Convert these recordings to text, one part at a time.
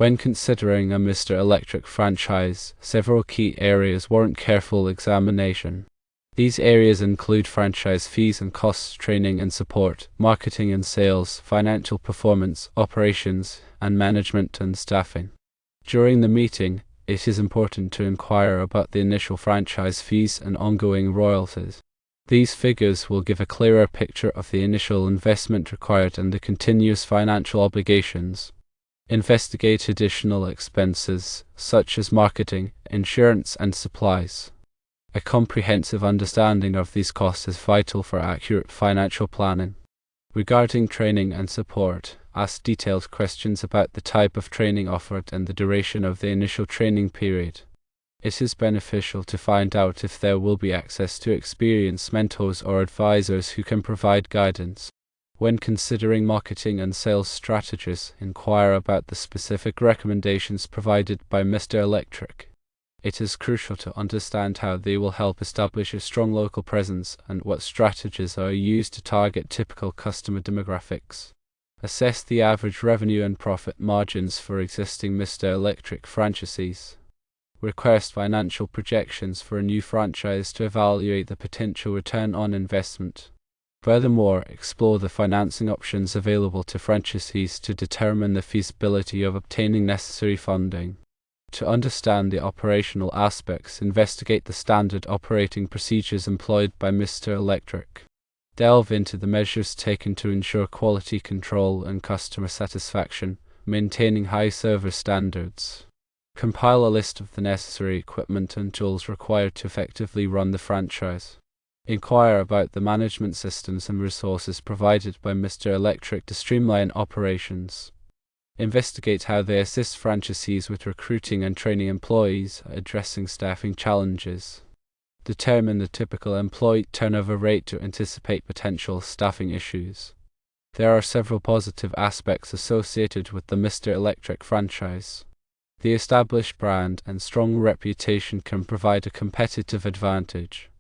When considering a Mr. Electric franchise, several key areas warrant careful examination. These areas include franchise fees and costs, training and support, marketing and sales, financial performance, operations, and management and staffing. During the meeting, it is important to inquire about the initial franchise fees and ongoing royalties. These figures will give a clearer picture of the initial investment required and the continuous financial obligations. Investigate additional expenses, such as marketing, insurance, and supplies. A comprehensive understanding of these costs is vital for accurate financial planning. Regarding training and support, ask detailed questions about the type of training offered and the duration of the initial training period. It is beneficial to find out if there will be access to experienced mentors or advisors who can provide guidance. When considering marketing and sales strategies, inquire about the specific recommendations provided by Mr. Electric. It is crucial to understand how they will help establish a strong local presence and what strategies are used to target typical customer demographics. Assess the average revenue and profit margins for existing Mr. Electric franchisees. Request financial projections for a new franchise to evaluate the potential return on investment. Furthermore, explore the financing options available to franchisees to determine the feasibility of obtaining necessary funding. To understand the operational aspects, investigate the standard operating procedures employed by Mr. Electric. Delve into the measures taken to ensure quality control and customer satisfaction, maintaining high service standards. Compile a list of the necessary equipment and tools required to effectively run the franchise. Inquire about the management systems and resources provided by Mr. Electric to streamline operations. Investigate how they assist franchisees with recruiting and training employees, addressing staffing challenges. Determine the typical employee turnover rate to anticipate potential staffing issues. There are several positive aspects associated with the Mr. Electric franchise. The established brand and strong reputation can provide a competitive advantage.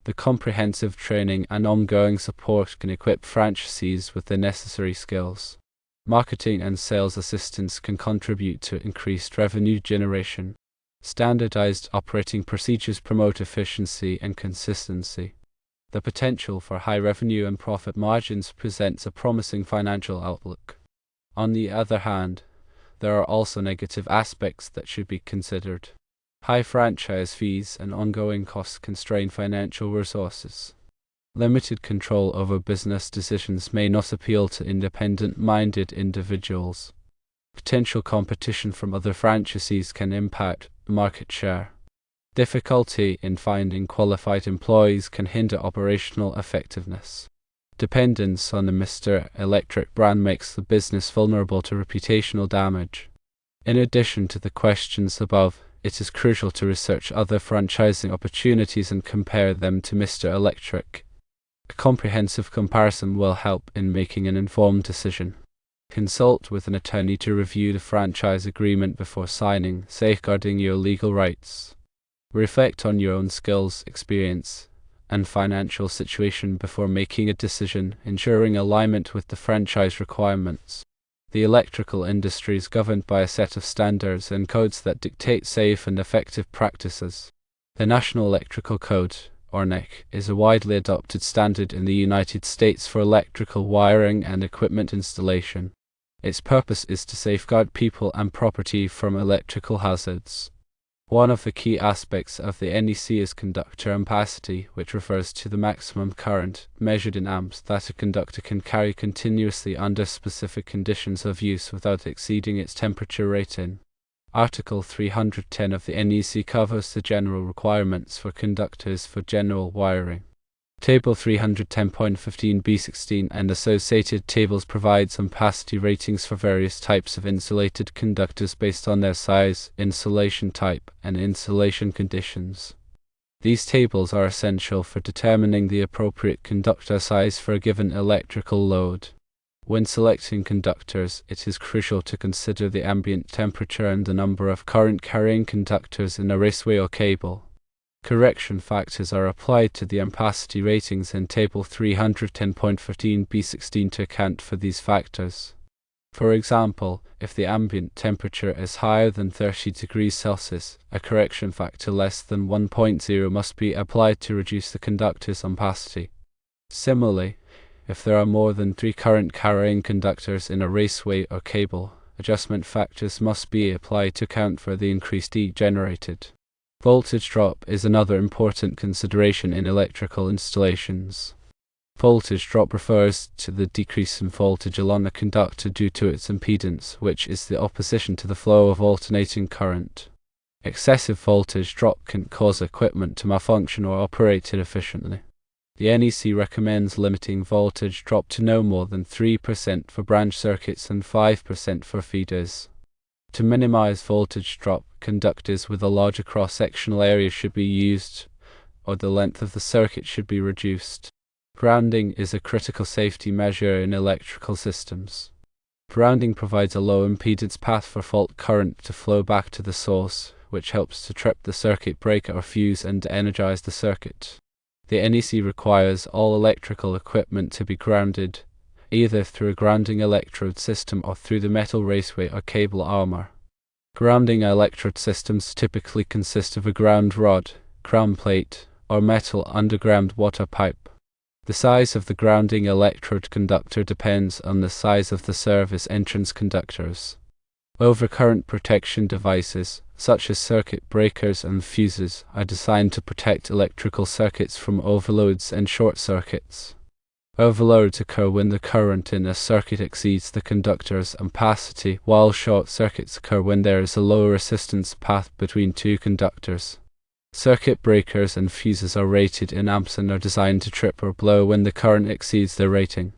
The comprehensive training and ongoing support can equip franchisees with the necessary skills. Marketing and sales assistance can contribute to increased revenue generation. Standardized operating procedures promote efficiency and consistency. The potential for high revenue and profit margins presents a promising financial outlook. On the other hand, there are also negative aspects that should be considered. High franchise fees and ongoing costs constrain financial resources. Limited control over business decisions may not appeal to independent-minded individuals. Potential competition from other franchisees can impact market share. Difficulty in finding qualified employees can hinder operational effectiveness. Dependence on the Mr. Electric brand makes the business vulnerable to reputational damage. In addition to the questions above, it is crucial to research other franchising opportunities and compare them to Mr. Electric. A comprehensive comparison will help in making an informed decision. Consult with an attorney to review the franchise agreement before signing, safeguarding your legal rights. Reflect on your own skills, experience, and financial situation before making a decision, ensuring alignment with the franchise requirements. The electrical industry is governed by a set of standards and codes that dictate safe and effective practices. The National Electrical Code, or NEC, is a widely adopted standard in the United States for electrical wiring and equipment installation. Its purpose is to safeguard people and property from electrical hazards. One of the key aspects of the NEC is conductor ampacity, which refers to the maximum current, measured in amps, that a conductor can carry continuously under specific conditions of use without exceeding its temperature rating. Article 310 of the NEC covers the general requirements for conductors for general wiring. Table 310.15b16 and associated tables provide ampacity ratings for various types of insulated conductors based on their size, insulation type, and insulation conditions. These tables are essential for determining the appropriate conductor size for a given electrical load. When selecting conductors, it is crucial to consider the ambient temperature and the number of current-carrying conductors in a raceway or cable. Correction factors are applied to the ampacity ratings in Table 310.15b16 to account for these factors. For example, if the ambient temperature is higher than 30 degrees Celsius, a correction factor less than 1.0 must be applied to reduce the conductor's ampacity. Similarly, if there are more than 3 current-carrying conductors in a raceway or cable, adjustment factors must be applied to account for the increased heat generated. Voltage drop is another important consideration in electrical installations. Voltage drop refers to the decrease in voltage along a conductor due to its impedance, which is the opposition to the flow of alternating current. Excessive voltage drop can cause equipment to malfunction or operate inefficiently. The NEC recommends limiting voltage drop to no more than 3% for branch circuits and 5% for feeders. To minimize voltage drop, conductors with a larger cross-sectional area should be used, or the length of the circuit should be reduced. Grounding is a critical safety measure in electrical systems. Grounding provides a low impedance path for fault current to flow back to the source, which helps to trip the circuit breaker or fuse and energize the circuit. The NEC requires all electrical equipment to be grounded, either through a grounding electrode system or through the metal raceway or cable armor. Grounding electrode systems typically consist of a ground rod, ground plate, or metal underground water pipe. The size of the grounding electrode conductor depends on the size of the service entrance conductors. Overcurrent protection devices, such as circuit breakers and fuses, are designed to protect electrical circuits from overloads and short circuits. Overloads occur when the current in a circuit exceeds the conductor's ampacity, while short circuits occur when there is a low resistance path between two conductors. Circuit breakers and fuses are rated in amps and are designed to trip or blow when the current exceeds their rating.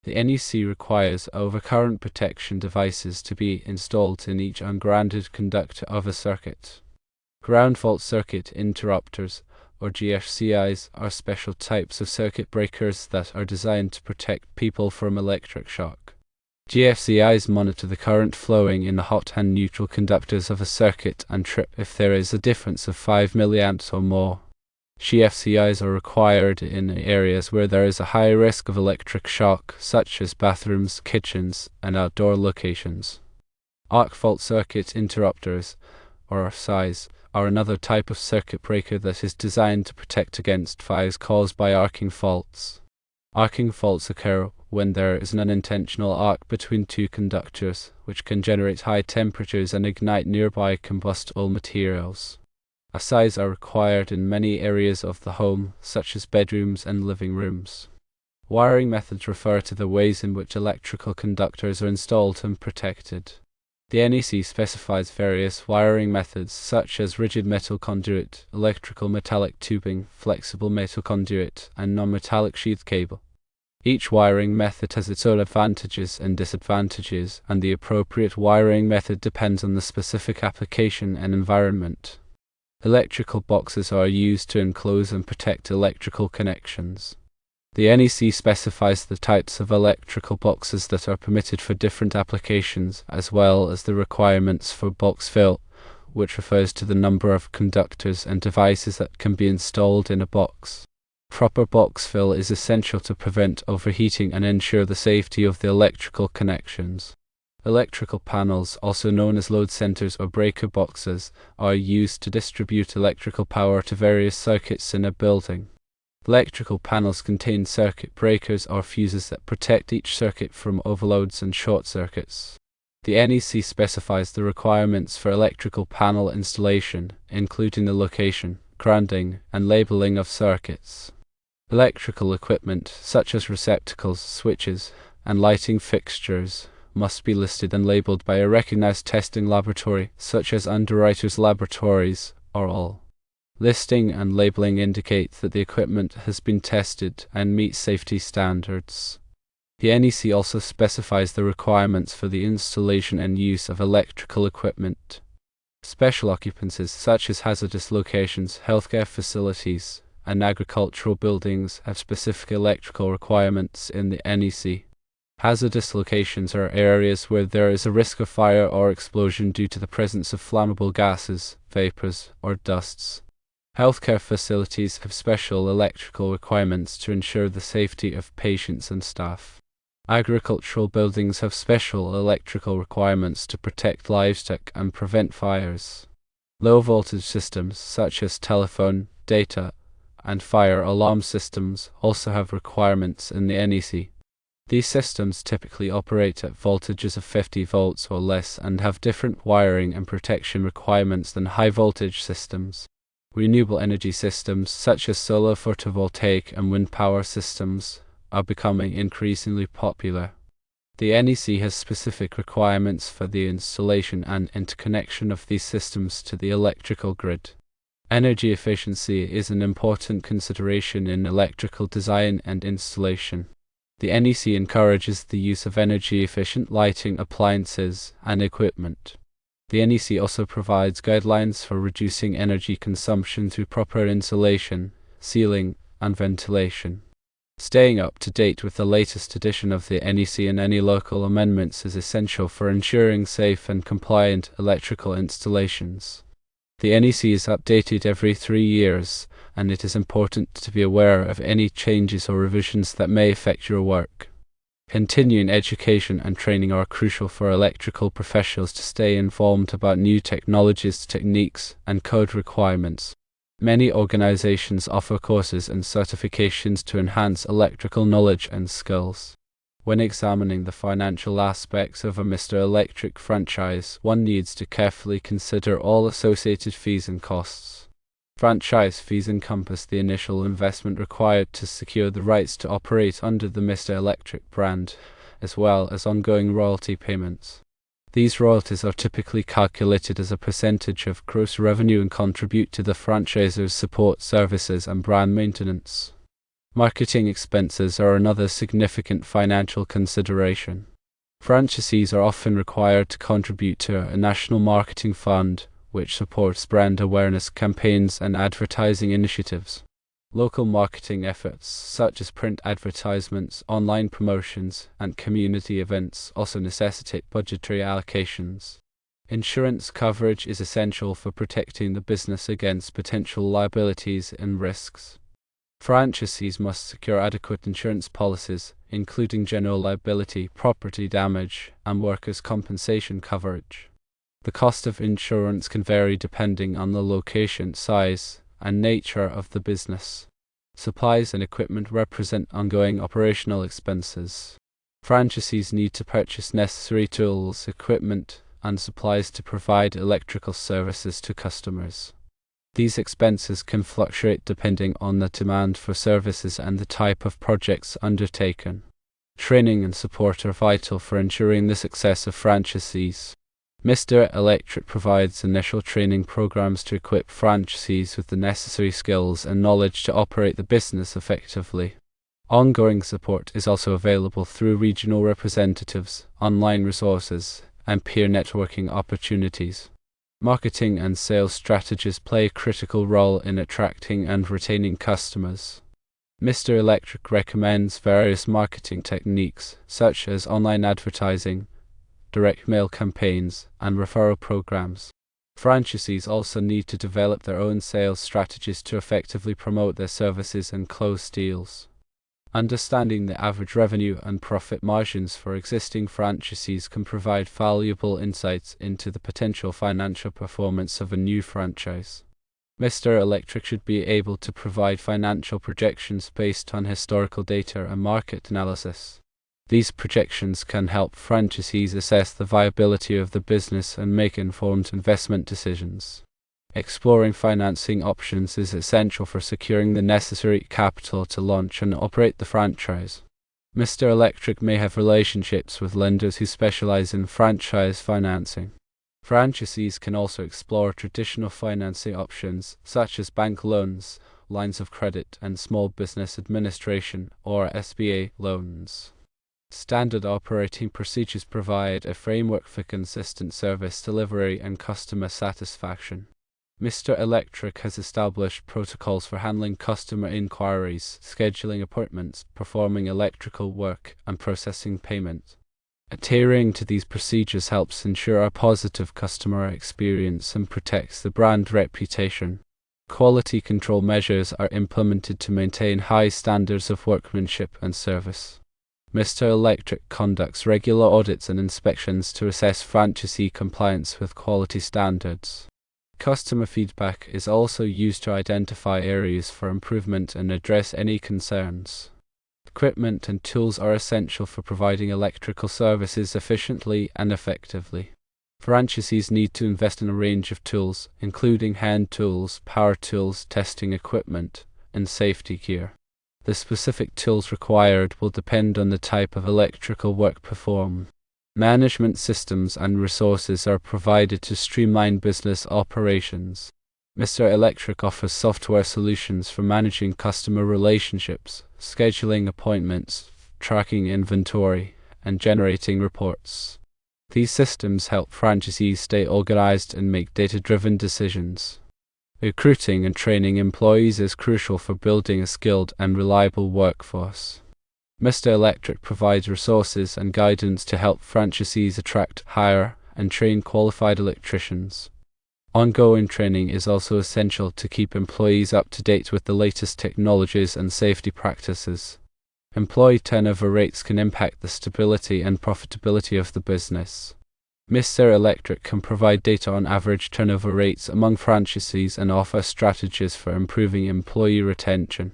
The NEC requires overcurrent protection devices to be installed in each ungrounded conductor of a circuit. Ground fault circuit interrupters, or GFCIs, are special types of circuit breakers that are designed to protect people from electric shock. GFCIs monitor the current flowing in the hot and neutral conductors of a circuit and trip if there is a difference of 5 mA or more. GFCIs are required in areas where there is a high risk of electric shock, such as bathrooms, kitchens, and outdoor locations. Arc fault circuit interrupters, or RFCIs, are another type of circuit breaker that is designed to protect against fires caused by arcing faults. Arcing faults occur when there is an unintentional arc between two conductors, which can generate high temperatures and ignite nearby combustible materials. RFCIs are required in many areas of the home, such as bedrooms and living rooms. Wiring methods refer to the ways in which electrical conductors are installed and protected. The NEC specifies various wiring methods such as rigid metal conduit, electrical metallic tubing, flexible metal conduit, and non-metallic sheath cable. Each wiring method has its own advantages and disadvantages, and the appropriate wiring method depends on the specific application and environment. Electrical boxes are used to enclose and protect electrical connections. The NEC specifies the types of electrical boxes that are permitted for different applications, as well as the requirements for box fill, which refers to the number of conductors and devices that can be installed in a box. Proper box fill is essential to prevent overheating and ensure the safety of the electrical connections. Electrical panels, also known as load centers or breaker boxes, are used to distribute electrical power to various circuits in a building. Electrical panels contain circuit breakers or fuses that protect each circuit from overloads and short circuits. The NEC specifies the requirements for electrical panel installation, including the location, grounding, and labeling of circuits. Electrical equipment, such as receptacles, switches, and lighting fixtures, must be listed and labeled by a recognized testing laboratory, such as Underwriters Laboratories, or all. Listing and labeling indicate that the equipment has been tested and meets safety standards. The NEC also specifies the requirements for the installation and use of electrical equipment. Special occupancies such as hazardous locations, healthcare facilities, and agricultural buildings have specific electrical requirements in the NEC. Hazardous locations are areas where there is a risk of fire or explosion due to the presence of flammable gases, vapors, or dusts. Healthcare facilities have special electrical requirements to ensure the safety of patients and staff. Agricultural buildings have special electrical requirements to protect livestock and prevent fires. Low-voltage systems such as telephone, data, and fire alarm systems also have requirements in the NEC. These systems typically operate at voltages of 50 volts or less and have different wiring and protection requirements than high-voltage systems. Renewable energy systems such as solar photovoltaic and wind power systems are becoming increasingly popular. The NEC has specific requirements for the installation and interconnection of these systems to the electrical grid. Energy efficiency is an important consideration in electrical design and installation. The NEC encourages the use of energy-efficient lighting appliances and equipment. The NEC also provides guidelines for reducing energy consumption through proper insulation, sealing, and ventilation. Staying up to date with the latest edition of the NEC and any local amendments is essential for ensuring safe and compliant electrical installations. The NEC is updated every 3 years, and it is important to be aware of any changes or revisions that may affect your work. Continuing education and training are crucial for electrical professionals to stay informed about new technologies, techniques, and code requirements. Many organizations offer courses and certifications to enhance electrical knowledge and skills. When examining the financial aspects of a Mr. Electric franchise, one needs to carefully consider all associated fees and costs. Franchise fees encompass the initial investment required to secure the rights to operate under the Mr. Electric brand, as well as ongoing royalty payments. These royalties are typically calculated as a percentage of gross revenue and contribute to the franchisor's support services and brand maintenance. Marketing expenses are another significant financial consideration. Franchisees are often required to contribute to a national marketing fund, which supports brand awareness campaigns and advertising initiatives. Local marketing efforts, such as print advertisements, online promotions, and community events, also necessitate budgetary allocations. Insurance coverage is essential for protecting the business against potential liabilities and risks. Franchisees must secure adequate insurance policies, including general liability, property damage, and workers' compensation coverage. The cost of insurance can vary depending on the location, size, and nature of the business. Supplies and equipment represent ongoing operational expenses. Franchisees need to purchase necessary tools, equipment, and supplies to provide electrical services to customers. These expenses can fluctuate depending on the demand for services and the type of projects undertaken. Training and support are vital for ensuring the success of franchisees. Mr. Electric provides initial training programs to equip franchisees with the necessary skills and knowledge to operate the business effectively. Ongoing support is also available through regional representatives, online resources, and peer networking opportunities. Marketing and sales strategies play a critical role in attracting and retaining customers. Mr. Electric recommends various marketing techniques, such as online advertising, direct mail campaigns, and referral programs. Franchisees also need to develop their own sales strategies to effectively promote their services and close deals. Understanding the average revenue and profit margins for existing franchisees can provide valuable insights into the potential financial performance of a new franchise. Mr. Electric should be able to provide financial projections based on historical data and market analysis. These projections can help franchisees assess the viability of the business and make informed investment decisions. Exploring financing options is essential for securing the necessary capital to launch and operate the franchise. Mr. Electric may have relationships with lenders who specialize in franchise financing. Franchisees can also explore traditional financing options such as bank loans, lines of credit, and Small Business Administration or SBA loans. Standard operating procedures provide a framework for consistent service delivery and customer satisfaction. Mr. Electric has established protocols for handling customer inquiries, scheduling appointments, performing electrical work, and processing payment. Adhering to these procedures helps ensure a positive customer experience and protects the brand reputation. Quality control measures are implemented to maintain high standards of workmanship and service. Mr. Electric conducts regular audits and inspections to assess franchisee compliance with quality standards. Customer feedback is also used to identify areas for improvement and address any concerns. Equipment and tools are essential for providing electrical services efficiently and effectively. Franchisees need to invest in a range of tools, including hand tools, power tools, testing equipment, and safety gear. The specific tools required will depend on the type of electrical work performed. Management systems and resources are provided to streamline business operations. Mr. Electric offers software solutions for managing customer relationships, scheduling appointments, tracking inventory, and generating reports. These systems help franchisees stay organized and make data-driven decisions. Recruiting and training employees is crucial for building a skilled and reliable workforce. Mr. Electric provides resources and guidance to help franchisees attract, hire, and train qualified electricians. Ongoing training is also essential to keep employees up to date with the latest technologies and safety practices. Employee turnover rates can impact the stability and profitability of the business. Mr. Electric can provide data on average turnover rates among franchisees and offer strategies for improving employee retention.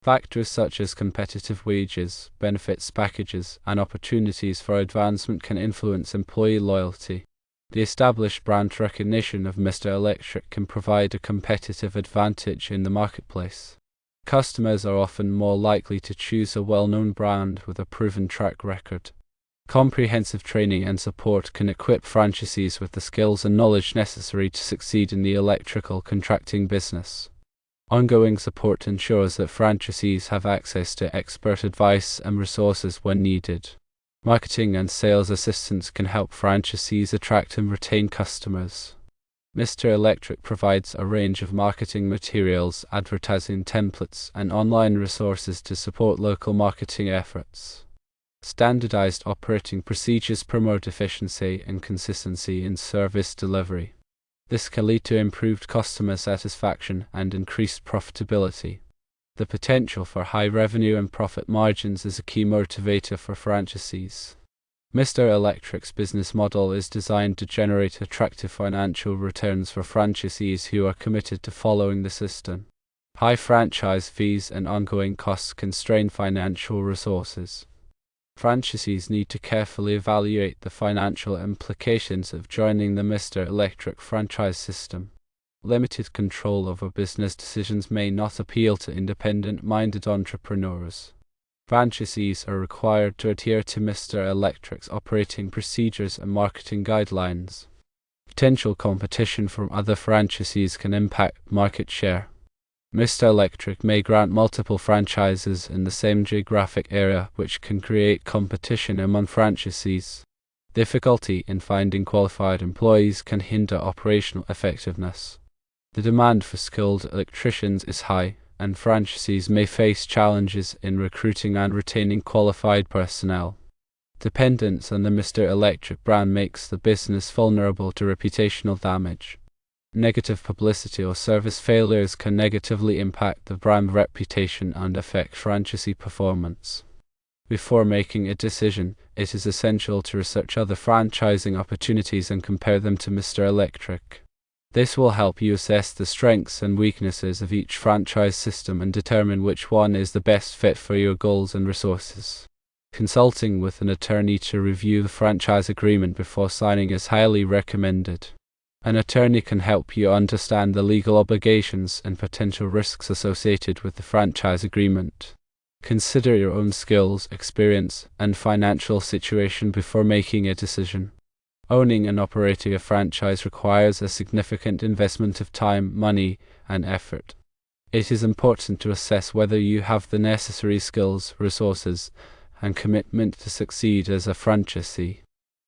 Factors such as competitive wages, benefits packages, and opportunities for advancement can influence employee loyalty. The established brand recognition of Mr. Electric can provide a competitive advantage in the marketplace. Customers are often more likely to choose a well-known brand with a proven track record. Comprehensive training and support can equip franchisees with the skills and knowledge necessary to succeed in the electrical contracting business. Ongoing support ensures that franchisees have access to expert advice and resources when needed. Marketing and sales assistance can help franchisees attract and retain customers. Mr. Electric provides a range of marketing materials, advertising templates, and online resources to support local marketing efforts. Standardized operating procedures promote efficiency and consistency in service delivery. This can lead to improved customer satisfaction and increased profitability. The potential for high revenue and profit margins is a key motivator for franchisees. Mr. Electric's business model is designed to generate attractive financial returns for franchisees who are committed to following the system. High franchise fees and ongoing costs constrain financial resources. Franchisees need to carefully evaluate the financial implications of joining the Mr. Electric franchise system. Limited control over business decisions may not appeal to independent-minded entrepreneurs. Franchisees are required to adhere to Mr. Electric's operating procedures and marketing guidelines. Potential competition from other franchisees can impact market share. Mr. Electric may grant multiple franchises in the same geographic area, which can create competition among franchisees. Difficulty in finding qualified employees can hinder operational effectiveness. The demand for skilled electricians is high, and franchisees may face challenges in recruiting and retaining qualified personnel. Dependence on the Mr. Electric brand makes the business vulnerable to reputational damage. Negative publicity or service failures can negatively impact the brand reputation and affect franchisee performance. Before making a decision, it is essential to research other franchising opportunities and compare them to Mr. Electric. This will help you assess the strengths and weaknesses of each franchise system and determine which one is the best fit for your goals and resources. Consulting with an attorney to review the franchise agreement before signing is highly recommended. An attorney can help you understand the legal obligations and potential risks associated with the franchise agreement. Consider your own skills, experience, and financial situation before making a decision. Owning and operating a franchise requires a significant investment of time, money, and effort. It is important to assess whether you have the necessary skills, resources, and commitment to succeed as a franchisee.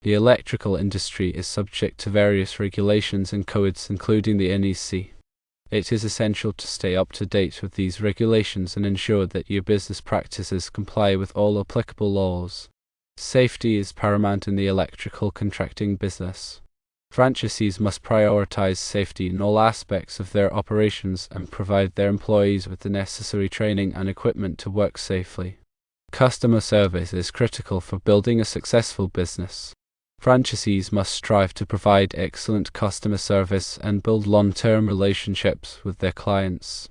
The electrical industry is subject to various regulations and codes, including the NEC. It is essential to stay up to date with these regulations and ensure that your business practices comply with all applicable laws. Safety is paramount in the electrical contracting business. Franchisees must prioritize safety in all aspects of their operations and provide their employees with the necessary training and equipment to work safely. Customer service is critical for building a successful business. Franchisees must strive to provide excellent customer service and build long-term relationships with their clients.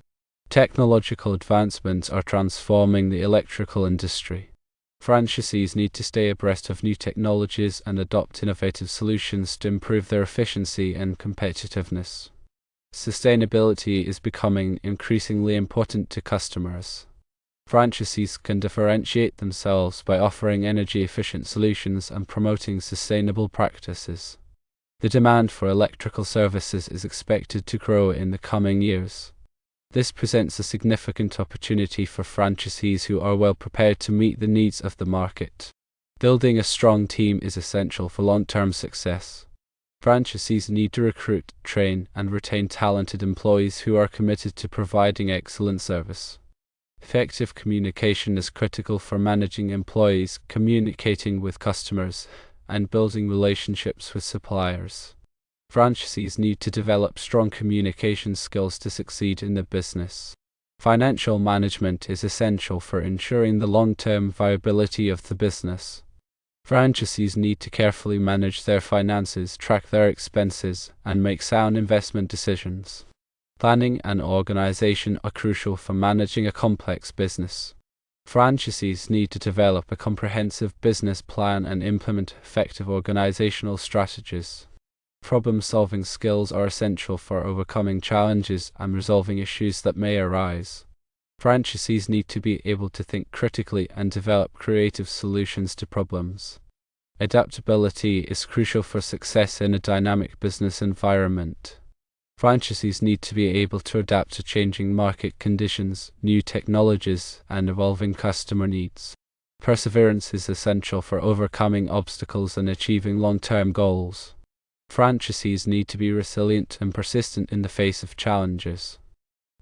Technological advancements are transforming the electrical industry. Franchisees need to stay abreast of new technologies and adopt innovative solutions to improve their efficiency and competitiveness. Sustainability is becoming increasingly important to customers. Franchisees can differentiate themselves by offering energy-efficient solutions and promoting sustainable practices. The demand for electrical services is expected to grow in the coming years. This presents a significant opportunity for franchisees who are well prepared to meet the needs of the market. Building a strong team is essential for long-term success. Franchisees need to recruit, train, and retain talented employees who are committed to providing excellent service. Effective communication is critical for managing employees, communicating with customers, and building relationships with suppliers. Franchisees need to develop strong communication skills to succeed in the business. Financial management is essential for ensuring the long-term viability of the business. Franchisees need to carefully manage their finances, track their expenses, and make sound investment decisions. Planning and organization are crucial for managing a complex business. Franchisees need to develop a comprehensive business plan and implement effective organizational strategies. Problem-solving skills are essential for overcoming challenges and resolving issues that may arise. Franchisees need to be able to think critically and develop creative solutions to problems. Adaptability is crucial for success in a dynamic business environment. Franchisees need to be able to adapt to changing market conditions, new technologies, and evolving customer needs. Perseverance is essential for overcoming obstacles and achieving long-term goals. Franchisees need to be resilient and persistent in the face of challenges.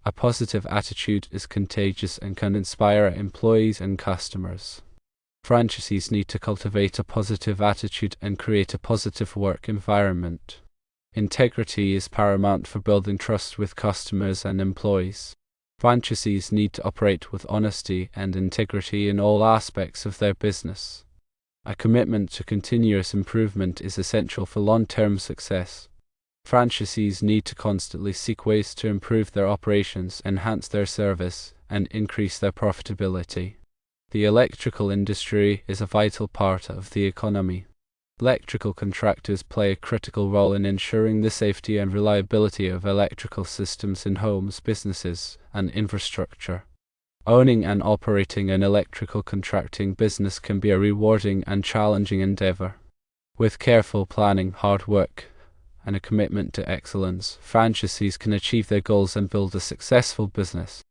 A positive attitude is contagious and can inspire employees and customers. Franchisees need to cultivate a positive attitude and create a positive work environment. Integrity is paramount for building trust with customers and employees. Franchisees need to operate with honesty and integrity in all aspects of their business. A commitment to continuous improvement is essential for long-term success. Franchisees need to constantly seek ways to improve their operations, enhance their service, and increase their profitability. The electrical industry is a vital part of the economy. Electrical contractors play a critical role in ensuring the safety and reliability of electrical systems in homes, businesses, and infrastructure. Owning and operating an electrical contracting business can be a rewarding and challenging endeavor. With careful planning, hard work, and a commitment to excellence, franchisees can achieve their goals and build a successful business.